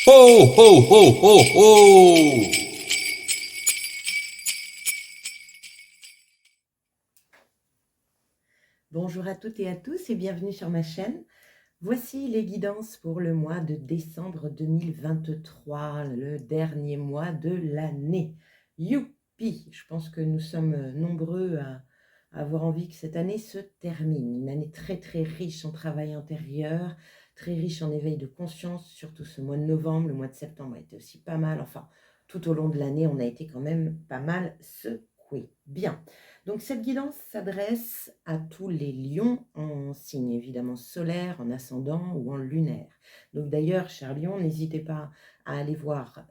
Ho, ho, ho, ho, ho! Bonjour à toutes et à tous et bienvenue sur ma chaîne. Voici les guidances pour le mois de décembre 2023, le dernier mois de l'année. Youpi! Je pense que nous sommes nombreux à avoir envie que cette année se termine. Une année très très riche en travail intérieur, très riche en éveil de conscience, surtout ce mois de novembre. Le mois de septembre a été aussi pas mal. Enfin, tout au long de l'année, on a été quand même pas mal secoués. Bien. Donc cette guidance s'adresse à tous les lions en signe évidemment solaire, en ascendant ou en lunaire. Donc d'ailleurs, chers lions, n'hésitez pas à aller voir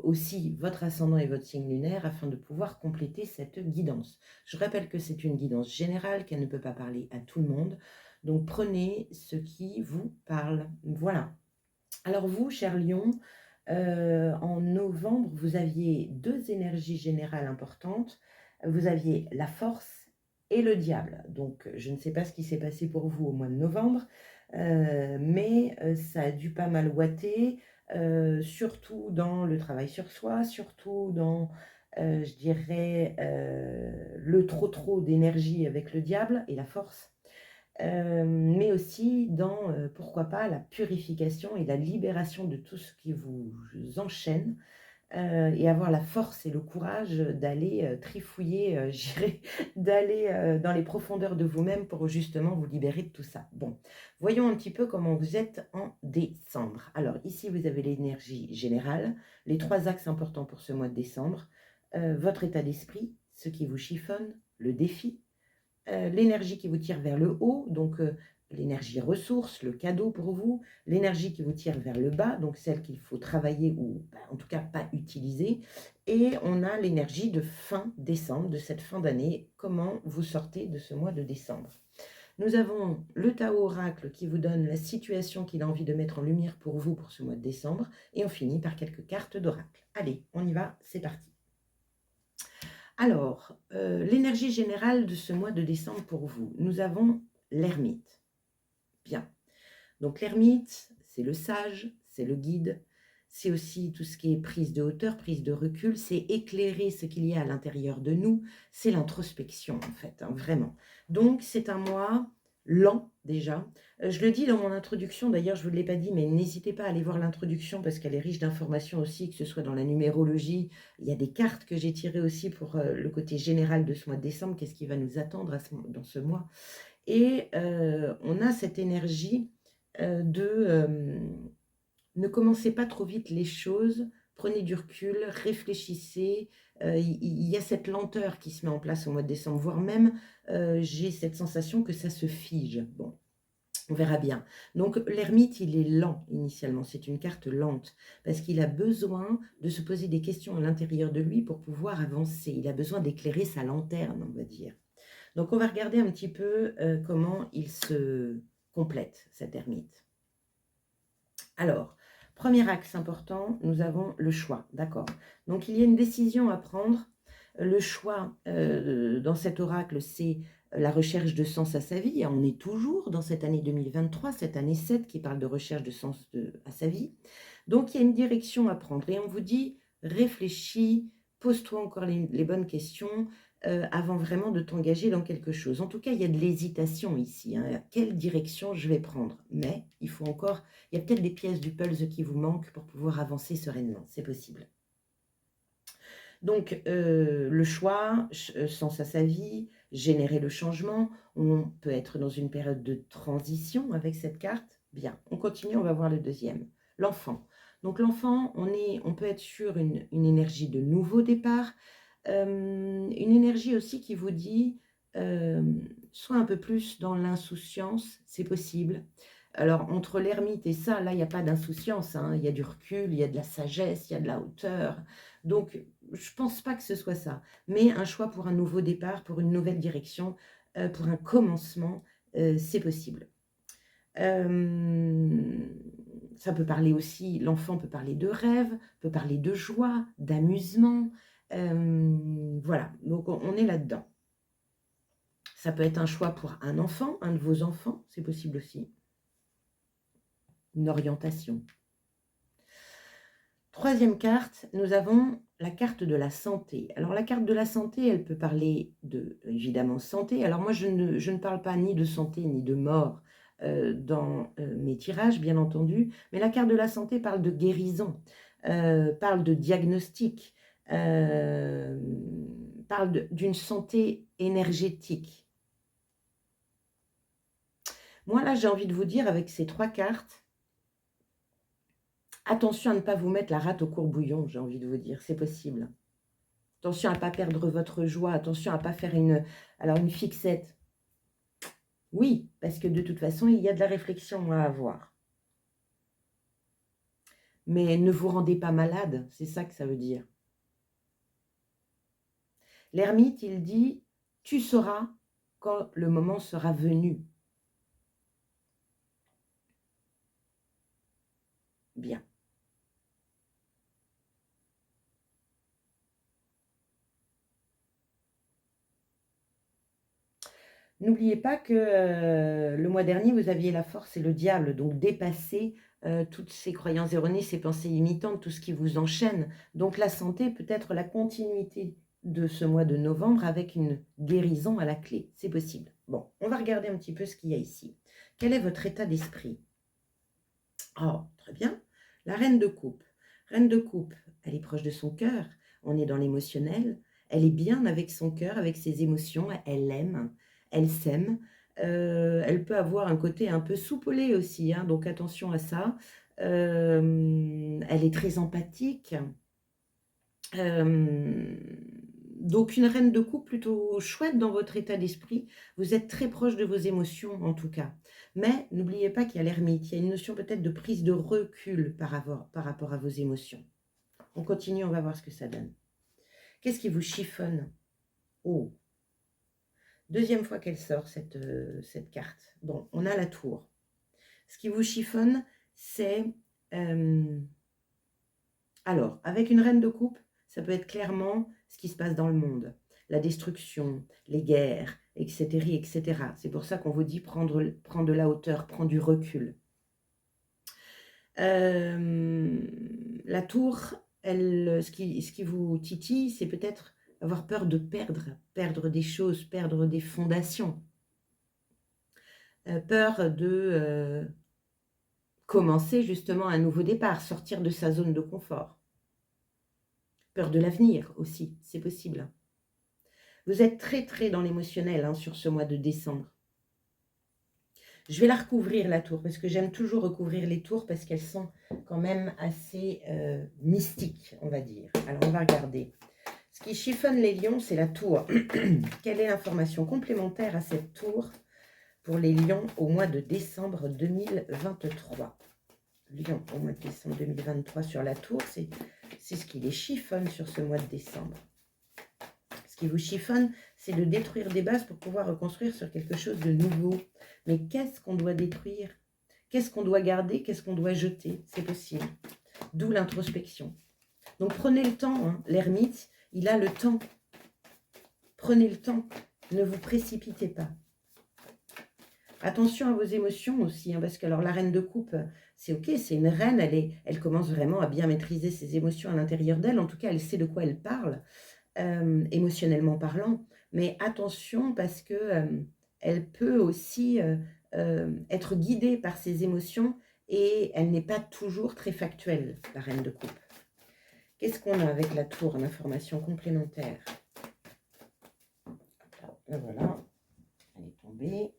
aussi votre ascendant et votre signe lunaire afin de pouvoir compléter cette guidance. Je rappelle que c'est une guidance générale, qu'elle ne peut pas parler à tout le monde. Donc prenez ce qui vous parle. Voilà. Alors vous, chers lions, en novembre, vous aviez deux énergies générales importantes. Vous aviez la force et le diable. Donc, je ne sais pas ce qui s'est passé pour vous au mois de novembre, mais ça a dû pas mal ouater, surtout dans le travail sur soi, surtout dans, je dirais, le trop d'énergie avec le diable et la force. Mais aussi dans, pourquoi pas, la purification et la libération de tout ce qui vous enchaîne, et avoir la force et le courage d'aller trifouiller, je dirais, d'aller dans les profondeurs de vous-même pour justement vous libérer de tout ça. Bon, voyons un petit peu comment vous êtes en décembre. Alors ici, vous avez l'énergie générale, les trois axes importants pour ce mois de décembre, votre état d'esprit, ce qui vous chiffonne, le défi, l'énergie qui vous tire vers le haut, donc l'énergie ressource, le cadeau pour vous, l'énergie qui vous tire vers le bas, donc celle qu'il faut travailler ou en tout cas pas utiliser, et on a l'énergie de fin décembre, de cette fin d'année, comment vous sortez de ce mois de décembre. Nous avons le Tao Oracle qui vous donne la situation qu'il a envie de mettre en lumière pour vous pour ce mois de décembre, et on finit par quelques cartes d'oracle. Allez, on y va, c'est parti. Alors, l'énergie générale de ce mois de décembre pour vous. Nous avons l'ermite. Bien. Donc l'ermite, c'est le sage, c'est le guide, c'est aussi tout ce qui est prise de hauteur, prise de recul, c'est éclairer ce qu'il y a à l'intérieur de nous, c'est l'introspection en fait, hein, vraiment. Donc c'est un mois lent déjà. Je le dis dans mon introduction, d'ailleurs je ne vous l'ai pas dit, mais n'hésitez pas à aller voir l'introduction parce qu'elle est riche d'informations aussi, que ce soit dans la numérologie. Il y a des cartes que j'ai tirées aussi pour le côté général de ce mois de décembre, qu'est-ce qui va nous attendre dans ce mois. Et on a cette énergie ne commencez pas trop vite les choses, prenez du recul, réfléchissez. Il y a cette lenteur qui se met en place au mois de décembre, voire même j'ai cette sensation que ça se fige. Bon, on verra bien. Donc l'ermite, il est lent initialement, c'est une carte lente, parce qu'il a besoin de se poser des questions à l'intérieur de lui pour pouvoir avancer. Il a besoin d'éclairer sa lanterne, on va dire. Donc on va regarder un petit peu comment il se complète, cet ermite. Alors, premier axe important, nous avons le choix, d'accord. Donc il y a une décision à prendre. Le choix dans cet oracle, c'est la recherche de sens à sa vie. Et on est toujours dans cette année 2023, cette année 7 qui parle de recherche de sens à sa vie. Donc il y a une direction à prendre. Et on vous dit, réfléchis, pose-toi encore les bonnes questions avant vraiment de t'engager dans quelque chose. En tout cas, il y a de l'hésitation ici, hein. Quelle direction je vais prendre? Mais il faut encore, il y a peut-être des pièces du puzzle qui vous manquent pour pouvoir avancer sereinement. C'est possible. Donc, le choix, sens à sa vie, générer le changement. On peut être dans une période de transition avec cette carte. Bien, on continue, on va voir le deuxième. L'enfant. Donc l'enfant, on peut être sur une énergie de nouveau départ, une énergie aussi qui vous dit, soit un peu plus dans l'insouciance, c'est possible. Alors, entre l'ermite et ça, là, il n'y a pas d'insouciance, hein. Il y a du recul, il y a de la sagesse, il y a de la hauteur. Donc, je ne pense pas que ce soit ça. Mais un choix pour un nouveau départ, pour une nouvelle direction, pour un commencement, c'est possible. Ça peut parler aussi, l'enfant peut parler de rêve, peut parler de joie, d'amusement. Voilà, donc on est là-dedans. Ça peut être un choix pour un enfant, un de vos enfants, c'est possible aussi. Une orientation. Troisième carte, nous avons la carte de la santé. Alors la carte de la santé, elle peut parler de, évidemment, santé. Alors moi, je ne parle pas ni de santé ni de mort dans mes tirages, bien entendu, mais la carte de la santé parle de guérison, parle de diagnostic, parle d'une santé énergétique. Moi, là, j'ai envie de vous dire, avec ces trois cartes, attention à ne pas vous mettre la rate au courbouillon, j'ai envie de vous dire, c'est possible. Attention à ne pas perdre votre joie, attention à ne pas faire une fixette. Oui, parce que de toute façon, il y a de la réflexion à avoir. Mais ne vous rendez pas malade, c'est ça que ça veut dire. L'ermite, il dit, tu sauras quand le moment sera venu. Bien. N'oubliez pas que le mois dernier, vous aviez la force et le diable, donc dépasser toutes ces croyances erronées, ces pensées limitantes, tout ce qui vous enchaîne. Donc la santé peut être la continuité de ce mois de novembre avec une guérison à la clé. C'est possible. Bon, on va regarder un petit peu ce qu'il y a ici. Quel est votre état d'esprit? Oh, très bien. La reine de coupe. Reine de coupe, elle est proche de son cœur. On est dans l'émotionnel. Elle est bien avec son cœur, avec ses émotions. Elle aime, elle s'aime. Elle peut avoir un côté un peu soupolé aussi, hein, donc attention à ça. Elle est très empathique. Donc une reine de coupe plutôt chouette dans votre état d'esprit. Vous êtes très proche de vos émotions en tout cas. Mais n'oubliez pas qu'il y a l'ermite. Il y a une notion peut-être de prise de recul par rapport à vos émotions. On continue, on va voir ce que ça donne. Qu'est-ce qui vous chiffonne? Oh, deuxième fois qu'elle sort cette carte. Bon, on a la tour. Ce qui vous chiffonne, c'est... alors, avec une reine de coupe, ça peut être clairement ce qui se passe dans le monde. La destruction, les guerres, etc. etc. C'est pour ça qu'on vous dit prendre de la hauteur, prendre du recul. La tour, ce qui vous titille, c'est peut-être avoir peur de perdre des choses, perdre des fondations. Peur de commencer justement un nouveau départ, sortir de sa zone de confort. Peur de l'avenir aussi, c'est possible. Vous êtes très dans l'émotionnel hein, sur ce mois de décembre. Je vais la recouvrir la tour, parce que j'aime toujours recouvrir les tours, parce qu'elles sont quand même assez mystiques, on va dire. Alors on va regarder. Ce qui chiffonne les lions, c'est la tour. Quelle est l'information complémentaire à cette tour pour les lions au mois de décembre 2023? Lions au mois de décembre 2023 sur la tour, c'est ce qui les chiffonne sur ce mois de décembre. Ce qui vous chiffonne, c'est de détruire des bases pour pouvoir reconstruire sur quelque chose de nouveau. Mais qu'est-ce qu'on doit détruire? Qu'est-ce qu'on doit garder? Qu'est-ce qu'on doit jeter? C'est possible. D'où l'introspection. Donc prenez le temps, hein. L'ermite, il a le temps. Prenez le temps. Ne vous précipitez pas. Attention à vos émotions aussi, hein, parce que alors la reine de coupe, c'est ok, c'est une reine, elle commence vraiment à bien maîtriser ses émotions à l'intérieur d'elle. En tout cas, elle sait de quoi elle parle. Émotionnellement parlant, mais attention parce que elle peut aussi être guidée par ses émotions et elle n'est pas toujours très factuelle, la reine de coupe. Qu'est-ce qu'on a avec la tour en information complémentaire? Voilà, elle est tombée.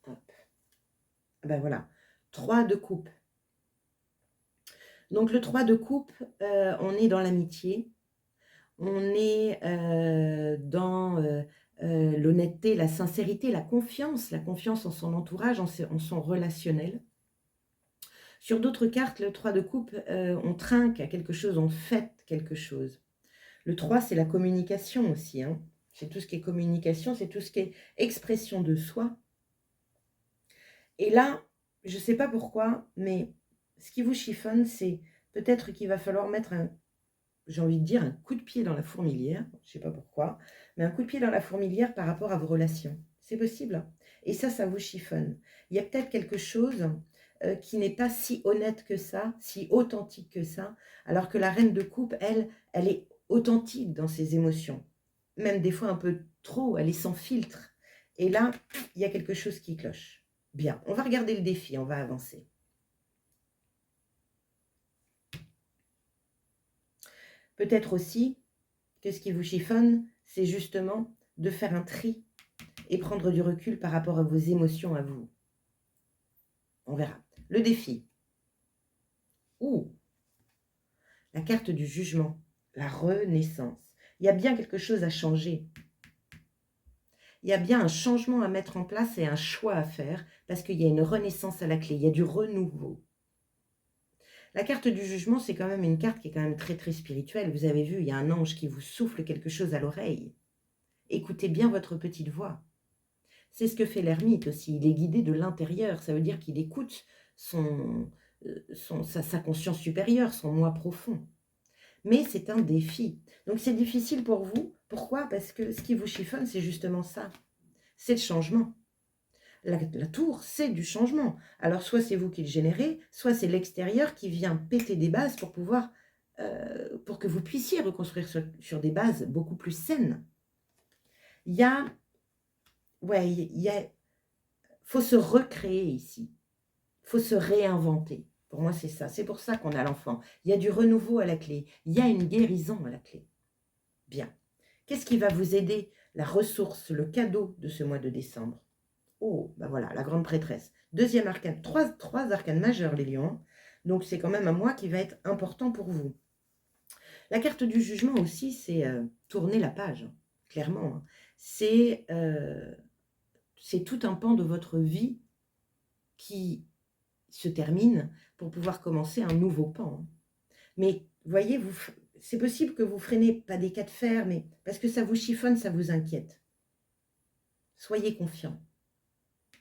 Hop. Ben voilà, 3 de coupe. Donc le 3 de coupe, on est dans l'amitié. On est dans l'honnêteté, la sincérité, la confiance en son entourage, en son relationnel. Sur d'autres cartes, le 3 de coupe, on trinque à quelque chose, on fête quelque chose. Le 3, c'est la communication aussi. Hein. C'est tout ce qui est communication, c'est tout ce qui est expression de soi. Et là, je ne sais pas pourquoi, mais ce qui vous chiffonne, c'est peut-être qu'il va falloir mettre j'ai envie de dire un coup de pied dans la fourmilière, je ne sais pas pourquoi, mais un coup de pied dans la fourmilière par rapport à vos relations. C'est possible. Et ça vous chiffonne. Il y a peut-être quelque chose qui n'est pas si honnête que ça, si authentique que ça, alors que la reine de coupe, elle est authentique dans ses émotions. Même des fois un peu trop, elle est sans filtre. Et là, il y a quelque chose qui cloche. Bien, on va regarder le défi, on va avancer. Peut-être aussi que ce qui vous chiffonne, c'est justement de faire un tri et prendre du recul par rapport à vos émotions à vous. On verra. Le défi. Ouh, la carte du jugement, la renaissance. Il y a bien quelque chose à changer. Il y a bien un changement à mettre en place et un choix à faire parce qu'il y a une renaissance à la clé, il y a du renouveau. La carte du jugement, c'est quand même une carte qui est quand même très très spirituelle. Vous avez vu, il y a un ange qui vous souffle quelque chose à l'oreille. Écoutez bien votre petite voix. C'est ce que fait l'ermite aussi. Il est guidé de l'intérieur. Ça veut dire qu'il écoute sa conscience supérieure, son moi profond. Mais c'est un défi. Donc c'est difficile pour vous. Pourquoi? Parce que ce qui vous chiffonne, c'est justement ça. C'est le changement. La tour, c'est du changement. Alors, soit c'est vous qui le générez, soit c'est l'extérieur qui vient péter des bases pour pouvoir, pour que vous puissiez reconstruire sur des bases beaucoup plus saines. Il y a, faut se recréer ici. Il faut se réinventer. Pour moi, c'est ça. C'est pour ça qu'on a l'enfant. Il y a du renouveau à la clé. Il y a une guérison à la clé. Bien. Qu'est-ce qui va vous aider? La ressource, le cadeau de ce mois de décembre. Oh, ben voilà, la grande prêtresse. Deuxième arcane, trois arcanes majeures, les lions. Donc, c'est quand même un mois qui va être important pour vous. La carte du jugement aussi, c'est tourner la page, clairement. Hein. C'est tout un pan de votre vie qui se termine pour pouvoir commencer un nouveau pan. Hein. Mais, voyez, c'est possible que vous freinez, pas des cas de fer, mais parce que ça vous chiffonne, ça vous inquiète. Soyez confiants.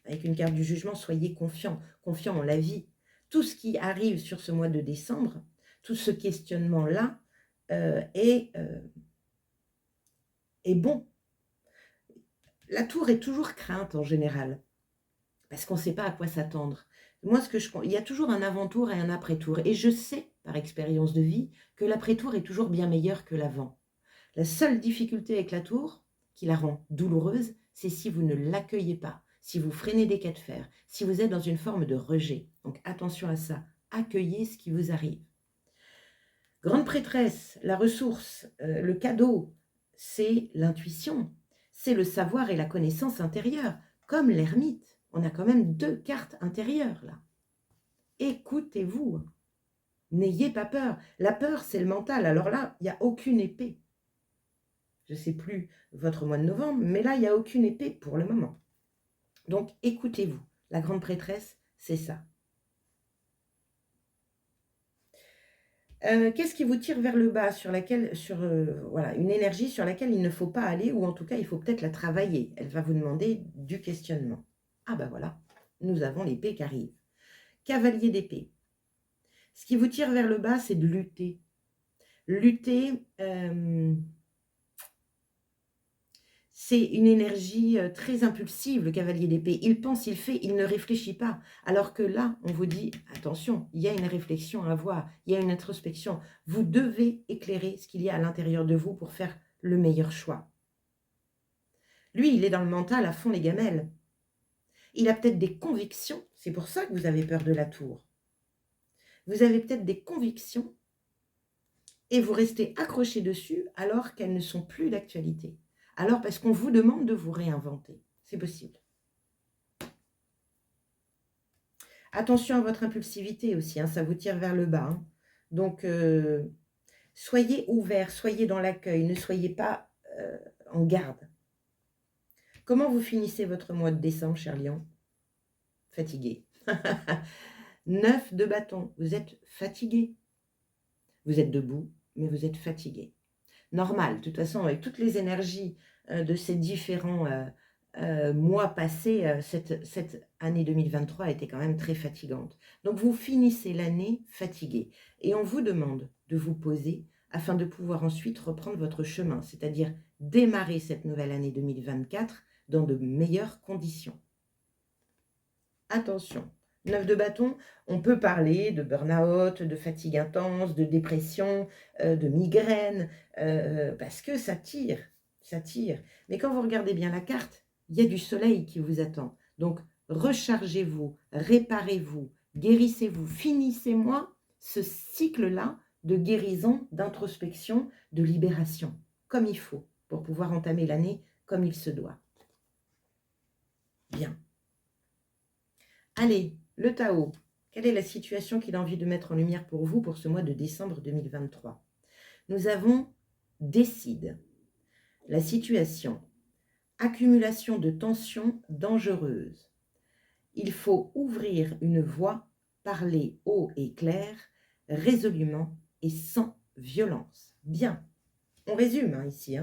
Avec une carte du jugement, soyez confiants en la vie. Tout ce qui arrive sur ce mois de décembre, tout ce questionnement-là est bon. La tour est toujours crainte en général, parce qu'on ne sait pas à quoi s'attendre. Moi, il y a toujours un avant-tour et un après-tour. Et je sais, par expérience de vie, que l'après-tour est toujours bien meilleur que l'avant. La seule difficulté avec la tour, qui la rend douloureuse, c'est si vous ne l'accueillez pas. Si vous freinez des cas de fer, si vous êtes dans une forme de rejet. Donc attention à ça, accueillez ce qui vous arrive. Grande prêtresse, la ressource, le cadeau, c'est l'intuition, c'est le savoir et la connaissance intérieure. Comme l'ermite, on a quand même 2 cartes intérieures là. Écoutez-vous, n'ayez pas peur. La peur, c'est le mental, alors là, il n'y a aucune épée. Je ne sais plus votre mois de novembre, mais là, il n'y a aucune épée pour le moment. Donc, écoutez-vous. La grande prêtresse, c'est ça. Qu'est-ce qui vous tire vers le bas, voilà, une énergie sur laquelle il ne faut pas aller, ou en tout cas, il faut peut-être la travailler. Elle va vous demander du questionnement. Ah ben voilà, nous avons l'épée qui arrive. Cavalier d'épée. Ce qui vous tire vers le bas, c'est de lutter. Lutter... c'est une énergie très impulsive, le cavalier d'épée. Il pense, il fait, il ne réfléchit pas. Alors que là, on vous dit, attention, il y a une réflexion à avoir, il y a une introspection. Vous devez éclairer ce qu'il y a à l'intérieur de vous pour faire le meilleur choix. Lui, il est dans le mental à fond les gamelles. Il a peut-être des convictions, c'est pour ça que vous avez peur de la tour. Vous avez peut-être des convictions et vous restez accroché dessus alors qu'elles ne sont plus d'actualité. Alors, parce qu'on vous demande de vous réinventer. C'est possible. Attention à votre impulsivité aussi, hein, ça vous tire vers le bas. Hein. Donc, soyez ouverts, soyez dans l'accueil, ne soyez pas en garde. Comment vous finissez votre mois de décembre, cher Lion? Fatigué. 9 de bâton, vous êtes fatigué. Vous êtes debout, mais vous êtes fatigué. Normal, de toute façon, avec toutes les énergies de ces différents mois passés, cette année 2023 a été quand même très fatigante. Donc, vous finissez l'année fatigué. Et on vous demande de vous poser afin de pouvoir ensuite reprendre votre chemin, c'est-à-dire démarrer cette nouvelle année 2024 dans de meilleures conditions. Attention, 9 de bâton, on peut parler de burn-out, de fatigue intense, de dépression, de migraine, parce que ça tire, ça tire. Mais quand vous regardez bien la carte, il y a du soleil qui vous attend. Donc, rechargez-vous, réparez-vous, guérissez-vous, finissez-moi ce cycle-là de guérison, d'introspection, de libération, comme il faut, pour pouvoir entamer l'année comme il se doit. Bien. Allez, le Tao, quelle est la situation qu'il a envie de mettre en lumière pour vous pour ce mois de décembre 2023? Nous avons décide. La situation, accumulation de tensions dangereuses. Il faut ouvrir une voie, parler haut et clair, résolument et sans violence. Bien, on résume ici.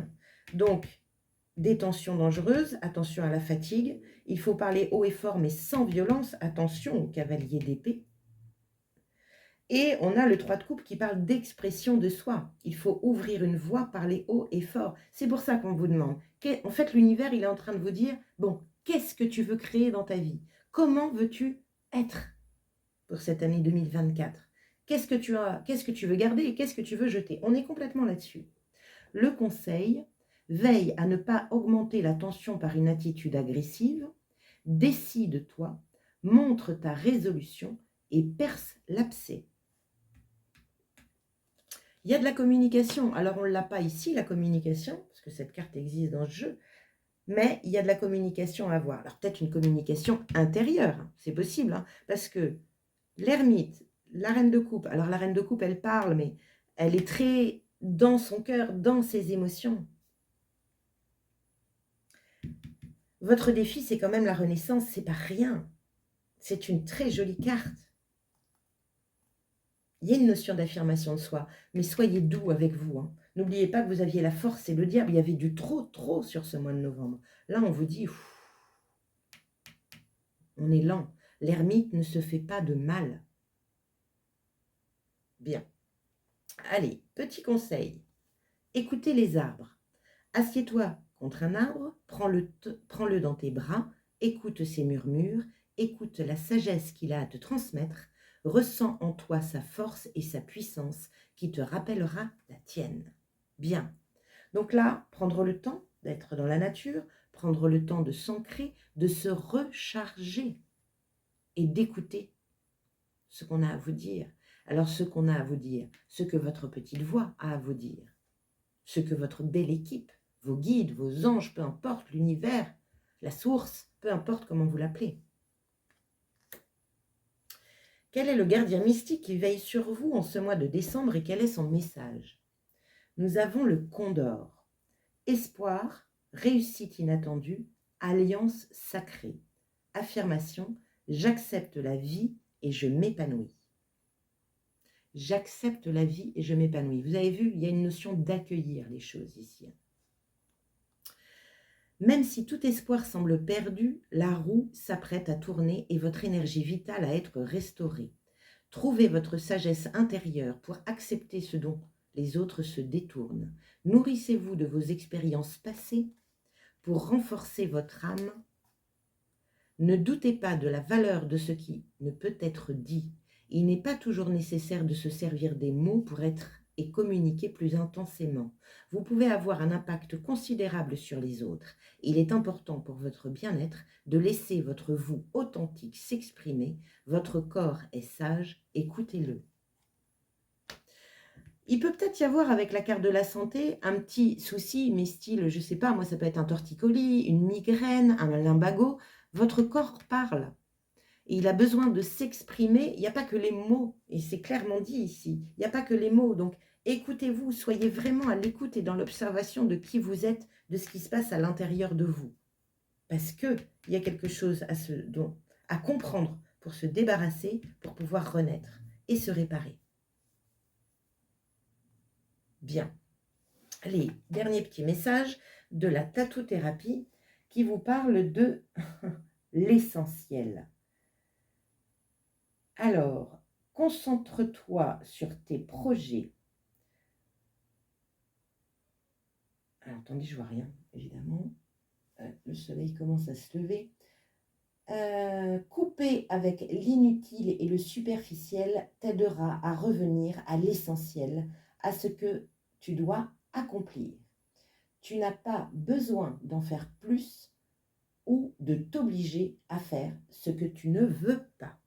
Donc, des tensions dangereuses, attention à la fatigue. Il faut parler haut et fort mais sans violence, attention au cavalier d'épée. Et on a le 3 de coupe qui parle d'expression de soi. Il faut ouvrir une voie, parler haut et fort. C'est pour ça qu'on vous demande. En fait, l'univers, il est en train de vous dire, bon, qu'est-ce que tu veux créer dans ta vie? Comment veux-tu être pour cette année 2024? Qu'est-ce que tu veux garder et qu'est-ce que tu veux jeter? On est complètement là-dessus. Le conseil, veille à ne pas augmenter la tension par une attitude agressive. Décide-toi, montre ta résolution et perce l'abcès. Il y a de la communication. Alors, on ne l'a pas ici, la communication, parce que cette carte existe dans ce jeu, mais il y a de la communication à avoir. Alors, peut-être une communication intérieure, c'est possible, parce que l'ermite, la reine de coupe, alors la reine de coupe, elle parle, mais elle est très dans son cœur, dans ses émotions. Votre défi, c'est quand même la renaissance, c'est pas rien. C'est une très jolie carte. Il y a une notion d'affirmation de soi, mais soyez doux avec vous. N'oubliez pas que vous aviez la force et le diable. Il y avait du trop sur ce mois de novembre. Là, on vous dit, on est lent. L'ermite ne se fait pas de mal. Bien. Allez, petit conseil. Écoutez les arbres. Assieds-toi contre un arbre, prends-le dans tes bras, écoute ses murmures, écoute la sagesse qu'il a à te transmettre, ressens en toi sa force et sa puissance qui te rappellera la tienne. Bien. Donc là, prendre le temps d'être dans la nature, prendre le temps de s'ancrer, de se recharger et d'écouter ce qu'on a à vous dire. Alors ce qu'on a à vous dire, ce que votre petite voix a à vous dire, ce que votre belle équipe, vos guides, vos anges, peu importe, l'univers, la source, peu importe comment vous l'appelez. Quel est le gardien mystique qui veille sur vous en ce mois de décembre et quel est son message? Nous avons le Condor. Espoir, réussite inattendue, alliance sacrée. Affirmation, j'accepte la vie et je m'épanouis. J'accepte la vie et je m'épanouis. Vous avez vu, il y a une notion d'accueillir les choses ici. Même si tout espoir semble perdu, la roue s'apprête à tourner et votre énergie vitale à être restaurée. Trouvez votre sagesse intérieure pour accepter ce dont les autres se détournent. Nourrissez-vous de vos expériences passées pour renforcer votre âme. Ne doutez pas de la valeur de ce qui ne peut être dit. Il n'est pas toujours nécessaire de se servir des mots pour être et communiquer plus intensément. Vous pouvez avoir un impact considérable sur les autres. Il est important pour votre bien-être de laisser votre vous authentique s'exprimer. Votre corps est sage, écoutez-le. Il peut peut-être y avoir avec la carte de la santé un petit souci, mais style, je ne sais pas, moi ça peut être un torticolis, une migraine, un lumbago. Votre corps parle. Et il a besoin de s'exprimer. Il n'y a pas que les mots, et c'est clairement dit ici. Il n'y a pas que les mots. Donc écoutez-vous, soyez vraiment à l'écoute et dans l'observation de qui vous êtes, de ce qui se passe à l'intérieur de vous. Parce qu'il y a quelque chose à comprendre pour se débarrasser, pour pouvoir renaître et se réparer. Bien. Allez, dernier petit message de la tattoo-thérapie qui vous parle de l'essentiel. Alors, concentre-toi sur tes projets. Alors, attendez, je vois rien, évidemment. Le soleil commence à se lever. Couper avec l'inutile et le superficiel t'aidera à revenir à l'essentiel, à ce que tu dois accomplir. Tu n'as pas besoin d'en faire plus ou de t'obliger à faire ce que tu ne veux pas.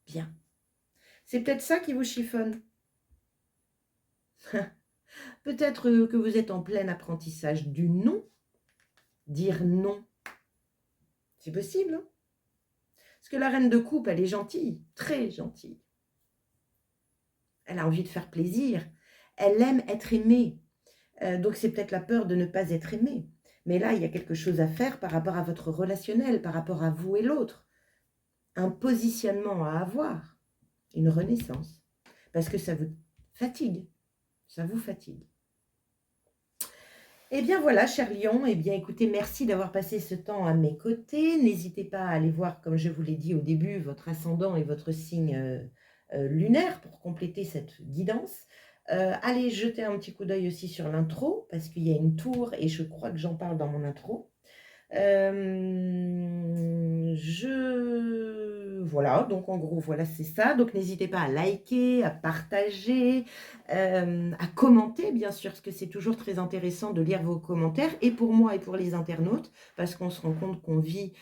Bien. C'est peut-être ça qui vous chiffonne. Peut-être que vous êtes en plein apprentissage du non. Dire non. C'est possible, hein? Parce que la reine de coupe, elle est gentille, très gentille. Elle a envie de faire plaisir. Elle aime être aimée. Donc c'est peut-être la peur de ne pas être aimée. Mais là, il y a quelque chose à faire par rapport à votre relationnel, par rapport à vous et l'autre. Un positionnement à avoir, une renaissance. Parce que ça vous fatigue. Ça vous fatigue. Eh bien voilà, cher Lion, eh bien écoutez, merci d'avoir passé ce temps à mes côtés. N'hésitez pas à aller voir, comme je vous l'ai dit au début, votre ascendant et votre signe lunaire pour compléter cette guidance. Allez jeter un petit coup d'œil aussi sur l'intro, parce qu'il y a une tour et je crois que j'en parle dans mon intro. Voilà, donc en gros, voilà, c'est ça. Donc n'hésitez pas à liker, à partager, à commenter, bien sûr, parce que c'est toujours très intéressant de lire vos commentaires, et pour moi et pour les internautes, parce qu'on se rend compte qu'on vit,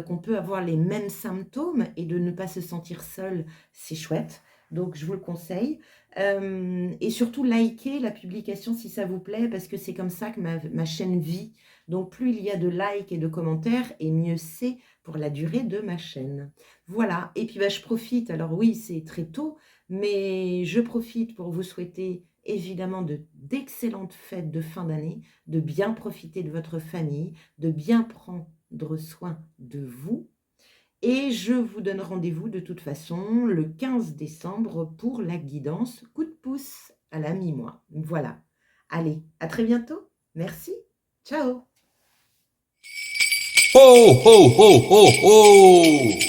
qu'on peut avoir les mêmes symptômes, et de ne pas se sentir seul, c'est chouette. Donc je vous le conseille. Et surtout, likez la publication si ça vous plaît, parce que c'est comme ça que ma chaîne vit. Donc, plus il y a de likes et de commentaires, et mieux c'est pour la durée de ma chaîne. Voilà. Et puis, je profite. Alors oui, c'est très tôt, mais je profite pour vous souhaiter évidemment d'excellentes fêtes de fin d'année, de bien profiter de votre famille, de bien prendre soin de vous. Et je vous donne rendez-vous de toute façon le 15 décembre pour la guidance coup de pouce à la mi-mois. Voilà. Allez, à très bientôt. Merci. Ciao. Ho, ho, ho, ho, ho!